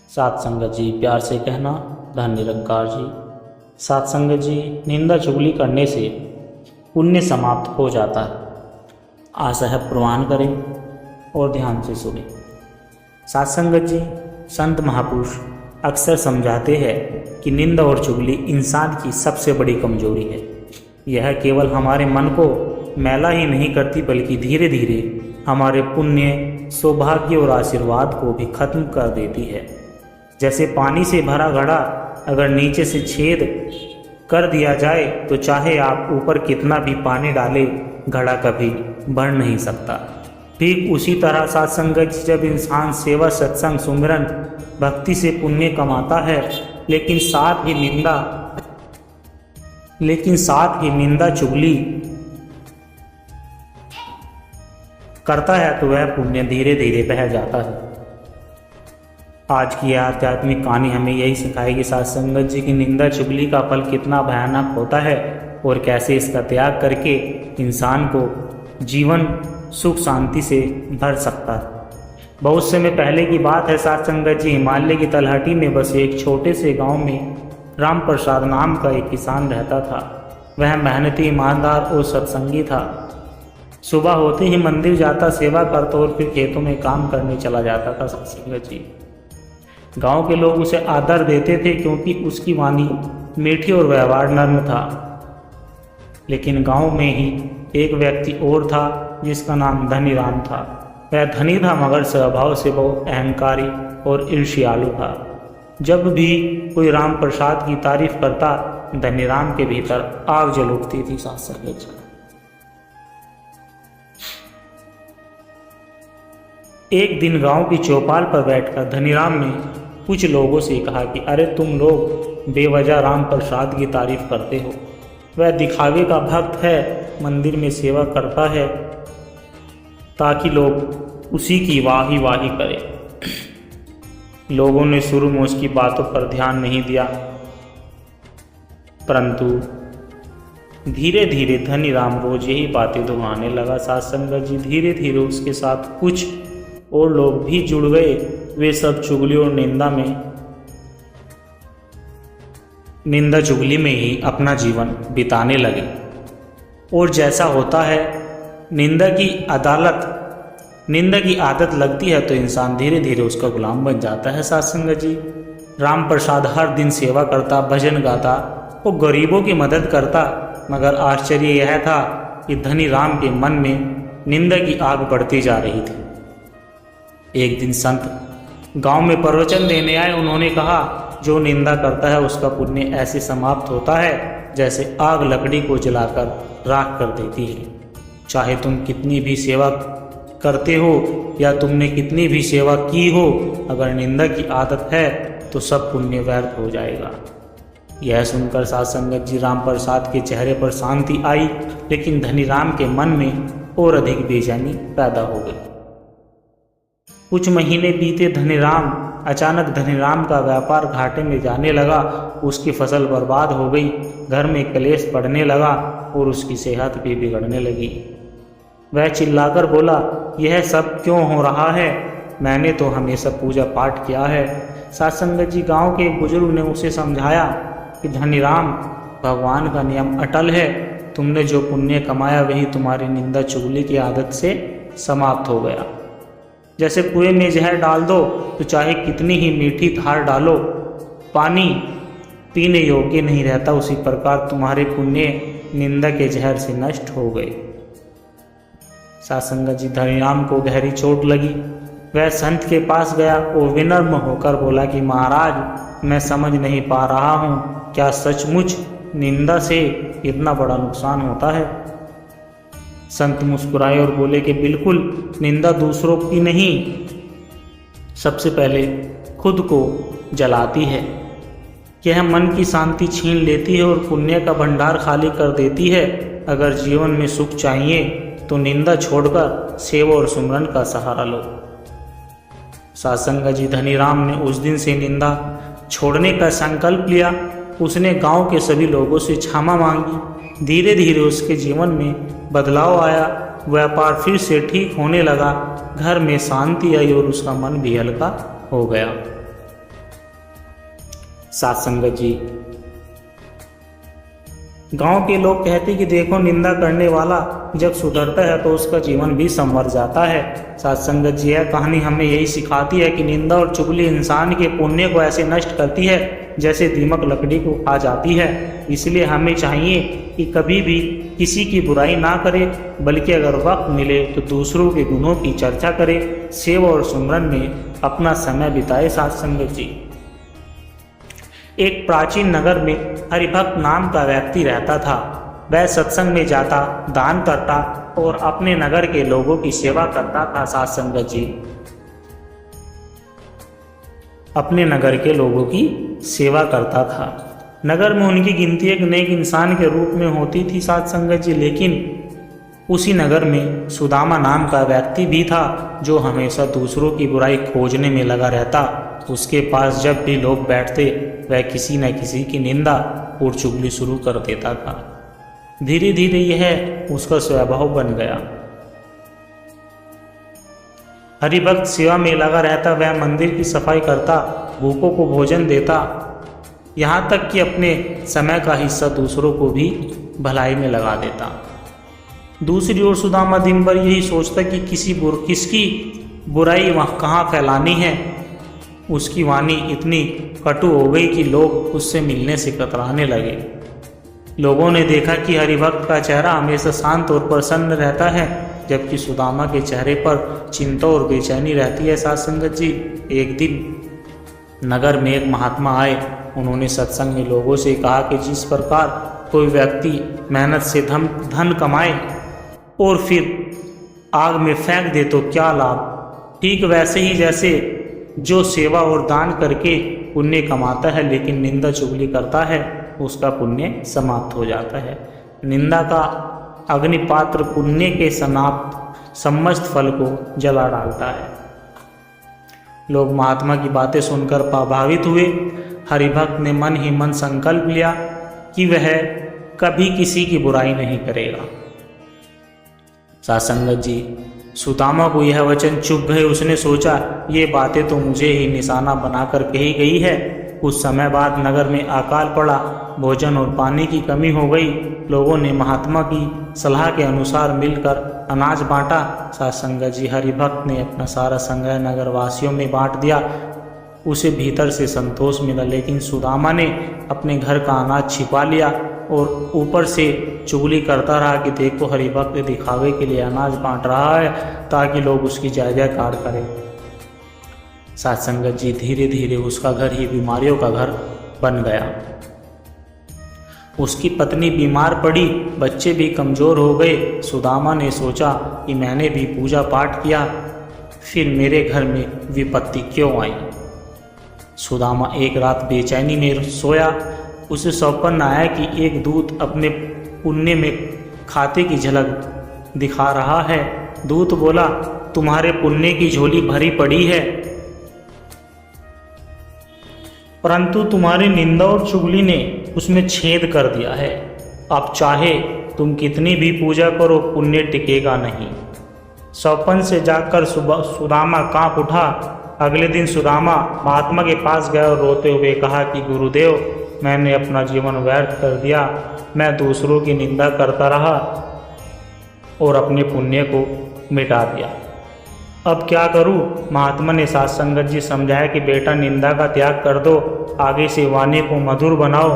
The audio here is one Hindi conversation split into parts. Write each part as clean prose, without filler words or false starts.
सात संगत जी, प्यार से कहना धन निरंकार जी। सात संगत जी, निंदा चुगली करने से पुण्य समाप्त हो जाता है। असहज प्रमाण करें और ध्यान से सुनें। सात संगत जी, संत महापुरुष अक्सर समझाते हैं कि निंदा और चुगली इंसान की सबसे बड़ी कमजोरी है। यह केवल हमारे मन को मैला ही नहीं करती बल्कि धीरे धीरे हमारे पुण्य, सौभाग्य और आशीर्वाद को भी खत्म कर देती है। जैसे पानी से भरा घड़ा अगर नीचे से छेद कर दिया जाए तो चाहे आप ऊपर कितना भी पानी डालें, घड़ा कभी भर नहीं सकता। ठीक उसी तरह सात संगत जी, जब इंसान सेवा, सत्संग, सुमिरन, भक्ति से पुण्य कमाता है लेकिन साथ ही निंदा चुगली करता है तो वह पुण्य धीरे धीरे बह जाता है। आज की यह आध्यात्मिक कहानी हमें यही सिखाएगी सात संगत जी की निंदा चुगली का फल कितना भयानक होता है और कैसे इसका त्याग करके इंसान को जीवन सुख शांति से भर सकता है। बहुत समय पहले की बात है सात संगत जी, हिमालय की तलहटी में बसे एक छोटे से गांव में राम प्रसाद नाम का एक किसान रहता था। वह मेहनती, ईमानदार और सत्संगी था। सुबह होते ही मंदिर जाता, सेवा करता और फिर खेतों में काम करने चला जाता था। सात संगत जी, गांव के लोग उसे आदर देते थे क्योंकि उसकी वाणी मीठी और व्यवहार नर्म था। लेकिन गांव में ही एक व्यक्ति और था जिसका नाम धनीराम था। वह धनी था मगर स्वभाव से बहुत अहंकारी और ईर्ष्यालु था। जब भी कोई राम प्रसाद की तारीफ करता, धनीराम के भीतर आग जल उठती थी। सात संगत जी, एक दिन गांव की चौपाल पर बैठकर धनीराम ने कुछ लोगों से कहा कि अरे तुम लोग बेवजह राम प्रसाद की तारीफ करते हो। वह दिखावे का भक्त है, मंदिर में सेवा करता है ताकि लोग उसी की वाही वाही करें। लोगों ने शुरू में उसकी बातों पर ध्यान नहीं दिया, परंतु धीरे धीरे धनीराम रोज यही बातें दोहराने लगा। सात संगत जी, धीरे धीरे उसके साथ कुछ और लोग भी जुड़ गए। वे सब चुगली और निंदा चुगली में ही अपना जीवन बिताने लगे। और जैसा होता है, निंदा की आदत लगती है तो इंसान धीरे धीरे उसका गुलाम बन जाता है। सात संगत जी, राम प्रसाद हर दिन सेवा करता, भजन गाता और गरीबों की मदद करता, मगर आश्चर्य यह था कि धनीराम के मन में निंदा की आग बढ़ती जा रही थी। एक दिन संत गांव में प्रवचन देने आए। उन्होंने कहा, जो निंदा करता है उसका पुण्य ऐसे समाप्त होता है जैसे आग लकड़ी को जलाकर राख कर देती है। चाहे तुम कितनी भी सेवा करते हो या तुमने कितनी भी सेवा की हो, अगर निंदा की आदत है तो सब पुण्य व्यर्थ हो जाएगा। यह सुनकर सात संगत जी, राम प्रसाद के चेहरे पर शांति आई, लेकिन धनीराम के मन में और अधिक बेचैनी पैदा हो गई। कुछ महीने बीते, अचानक धनीराम का व्यापार घाटे में जाने लगा। उसकी फसल बर्बाद हो गई, घर में क्लेश बढ़ने लगा और उसकी सेहत भी बिगड़ने लगी। वह चिल्लाकर बोला, यह सब क्यों हो रहा है? मैंने तो हमेशा पूजा पाठ किया है। सात संगत जी, गांव के एक बुजुर्ग ने उसे समझाया कि धनीराम, भगवान का नियम अटल है। तुमने जो पुण्य कमाया वही तुम्हारी निंदा चुगली की आदत से समाप्त हो गया। जैसे कुएं में जहर डाल दो तो चाहे कितनी ही मीठी धार डालो, पानी पीने योग्य नहीं रहता। उसी प्रकार तुम्हारे पुण्य निंदा के जहर से नष्ट हो गए। सात संगत जी, धनीराम को गहरी चोट लगी। वह संत के पास गया और विनम्र होकर बोला कि महाराज, मैं समझ नहीं पा रहा हूँ, क्या सचमुच निंदा से इतना बड़ा नुकसान होता है? संत मुस्कुराए और बोले कि बिल्कुल, निंदा दूसरों की नहीं, सबसे पहले खुद को जलाती है। यह मन की शांति छीन लेती है और पुण्य का भंडार खाली कर देती है। अगर जीवन में सुख चाहिए तो निंदा छोड़कर सेवा और सुमरन का सहारा लो। सात संगत जी, धनीराम ने उस दिन से निंदा छोड़ने का संकल्प लिया। उसने गांव के सभी लोगों से क्षमा मांगी। धीरे धीरे उसके जीवन में बदलाव आया। व्यापार फिर से ठीक होने लगा, घर में शांति आई और उसका मन भी हल्का हो गया। साथ संगत जी, गांव के लोग कहते कि देखो, निंदा करने वाला जब सुधरता है तो उसका जीवन भी संवर जाता है। साथ संगत जी, यह कहानी हमें यही सिखाती है कि निंदा और चुगली इंसान के पुण्य को ऐसे नष्ट करती है जैसे दीमक लकड़ी को खा जाती है। इसलिए हमें चाहिए कि कभी भी किसी की बुराई ना करे, बल्कि अगर वक्त मिले तो दूसरों के गुणों की चर्चा करे, सेवा और सुमरन में अपना समय बिताए। साथ संगत जी, एक प्राचीन नगर में हरिभक्त नाम का व्यक्ति रहता था। वह सत्संग में जाता, दान करता और अपने नगर के लोगों की सेवा करता था। साथ संगत जी, अपने नगर के लोगों की सेवा करता था। नगर में उनकी गिनती एक नेक इंसान के रूप में होती थी। साथ संगत जी, लेकिन उसी नगर में सुदामा नाम का व्यक्ति भी था जो हमेशा दूसरों की बुराई खोजने में लगा रहता। उसके पास जब भी लोग बैठते वह किसी न किसी की निंदा और चुगली शुरू कर देता था। धीरे धीरे यह उसका स्वभाव बन गया। हरिभक्त सेवा में लगा रहता, वह मंदिर की सफाई करता, भूखों को भोजन देता, यहाँ तक कि अपने समय का हिस्सा दूसरों को भी भलाई में लगा देता। दूसरी ओर सुदामा दिन भर यही सोचता कि किसकी बुराई वहाँ कहाँ फैलानी है। उसकी वाणी इतनी कटु हो गई कि लोग उससे मिलने से कतराने लगे। लोगों ने देखा कि हरिभक्त का चेहरा हमेशा शांत और प्रसन्न रहता है, जबकि सुदामा के चेहरे पर चिंता और बेचैनी रहती है। साथ संगत जी, एक दिन नगर में एक महात्मा आए। उन्होंने सत्संग में लोगों से कहा कि जिस प्रकार कोई व्यक्ति मेहनत से धन कमाए और फिर आग में फेंक दे तो क्या लाभ, ठीक वैसे ही जैसे जो सेवा और दान करके पुण्य कमाता है लेकिन निंदा चुगली करता है, उसका पुण्य समाप्त हो जाता है। निंदा का अग्निपात्र पुण्य के समस्त फल को जला डालता है। लोग महात्मा की बातें सुनकर प्रभावित हुए। हरिभक्त ने मन ही मन संकल्प लिया कि वह कभी किसी की बुराई नहीं करेगा। साथ संगत जी, सुदामा को यह वचन चुभ गए। उसने सोचा, ये बातें तो मुझे ही निशाना बनाकर कही गई है। कुछ समय बाद नगर में अकाल पड़ा, भोजन और पानी की कमी हो गई। लोगों ने महात्मा की सलाह के अनुसार मिलकर अनाज बांटा। साथ संगत जी, हरिभक्त ने अपना सारा संग्रह नगर वासियों में बांट दिया। उसे भीतर से संतोष मिला, लेकिन सुदामा ने अपने घर का अनाज छिपा लिया और ऊपर से चुगली करता रहा कि देखो, हरिभक्त दिखावे के लिए अनाज बांट रहा है ताकि लोग उसकी जय जयकार करें। साथ संगत जी, धीरे धीरे उसका घर ही बीमारियों का घर बन गया। उसकी पत्नी बीमार पड़ी, बच्चे भी कमज़ोर हो गए। सुदामा ने सोचा कि मैंने भी पूजा पाठ किया, फिर मेरे घर में विपत्ति क्यों आई। सुदामा एक रात बेचैनी में सोया। उसे सौपन आया कि एक दूत अपने पुण्य में खाते की झलक दिखा रहा है। दूत बोला, तुम्हारे पुण्य की झोली भरी पड़ी है, परंतु तुम्हारी निंदा और चुगली ने उसमें छेद कर दिया है। अब चाहे तुम कितनी भी पूजा करो, पुण्य टिकेगा नहीं। सौपन से जाकर सुदामा कांप उठा। अगले दिन सुदामा महात्मा के पास गया और रोते हुए कहा कि गुरुदेव, मैंने अपना जीवन व्यर्थ कर दिया। मैं दूसरों की निंदा करता रहा और अपने पुण्य को मिटा दिया। अब क्या करूं? महात्मा ने साथ संगत जी समझाया कि बेटा, निंदा का त्याग कर दो, आगे से वाणी को मधुर बनाओ,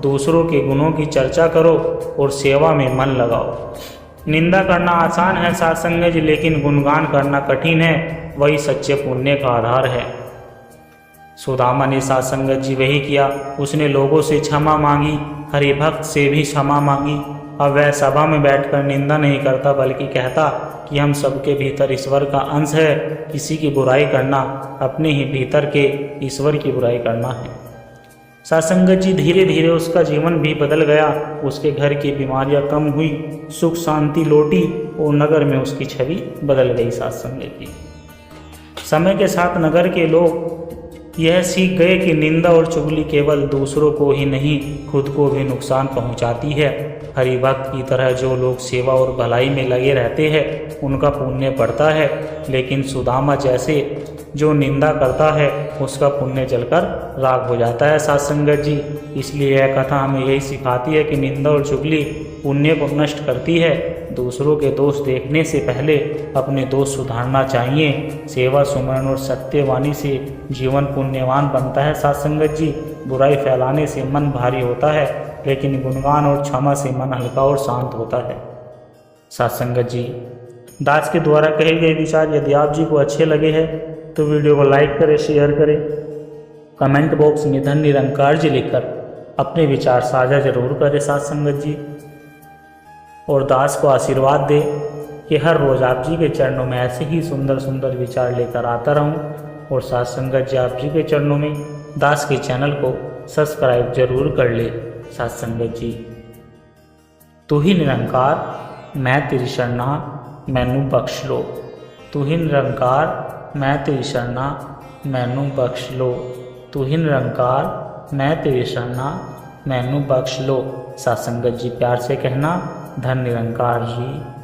दूसरों के गुणों की चर्चा करो और सेवा में मन लगाओ। निंदा करना आसान है साथ संगत जी, लेकिन गुणगान करना कठिन है। वही सच्चे पुण्य का आधार है। सुदामा ने साथ संगत जी वही किया। उसने लोगों से क्षमा मांगी, हरिभक्त से भी क्षमा मांगी। अब वह सभा में बैठकर निंदा नहीं करता, बल्कि कहता कि हम सबके भीतर ईश्वर का अंश है। किसी की बुराई करना अपने ही भीतर के ईश्वर की बुराई करना है। साथ संगत जी, धीरे धीरे उसका जीवन भी बदल गया। उसके घर की बीमारियां कम हुई, सुख शांति लौटी और नगर में उसकी छवि बदल गई। साथ संगत जी, समय के साथ नगर के लोग यह सीख गए कि निंदा और चुगली केवल दूसरों को ही नहीं, खुद को भी नुकसान पहुंचाती है। हरिभक्त की तरह जो लोग सेवा और भलाई में लगे रहते हैं, उनका पुण्य बढ़ता है, लेकिन सुदामा जैसे जो निंदा करता है उसका पुण्य जलकर राख हो जाता है साथ संगत जी। इसलिए यह कथा हमें यही सिखाती है कि निंदा और चुगली पुण्य को नष्ट करती है। दूसरों के दोष देखने से पहले अपने दोष सुधारना चाहिए। सेवा सुमरण और सत्यवाणी से जीवन पुण्यवान बनता है साथ संगत जी। बुराई फैलाने से मन भारी होता है, लेकिन गुणगान और क्षमा से मन हल्का और शांत होता है साथ संगत जी। दास के द्वारा कहे गए विचार यदि आप जी को अच्छे लगे हैं तो वीडियो को लाइक करें, शेयर करें, कमेंट बॉक्स में धन निरंकार जी लिखकर अपने विचार साझा जरूर करें साथ संगत जी। और दास को आशीर्वाद दे कि हर रोज़ आप जी के चरणों में ऐसे ही सुंदर सुंदर विचार लेकर आता रहूं। और साथ संगत जी आप जी के चरणों में दास के चैनल को सब्सक्राइब जरूर कर ले साथ संगत जी। तू ही निरंकार मैं तेरी शरणा मैनू बख्श लो। तू ही निरंकार मैं तेरी शरणा मैनू बख्श लो। तू ही निरंकार मैं तेरी शरणा मैनू बख्श लो। साथ संगत जी प्यार से कहना धन निरंकार जी।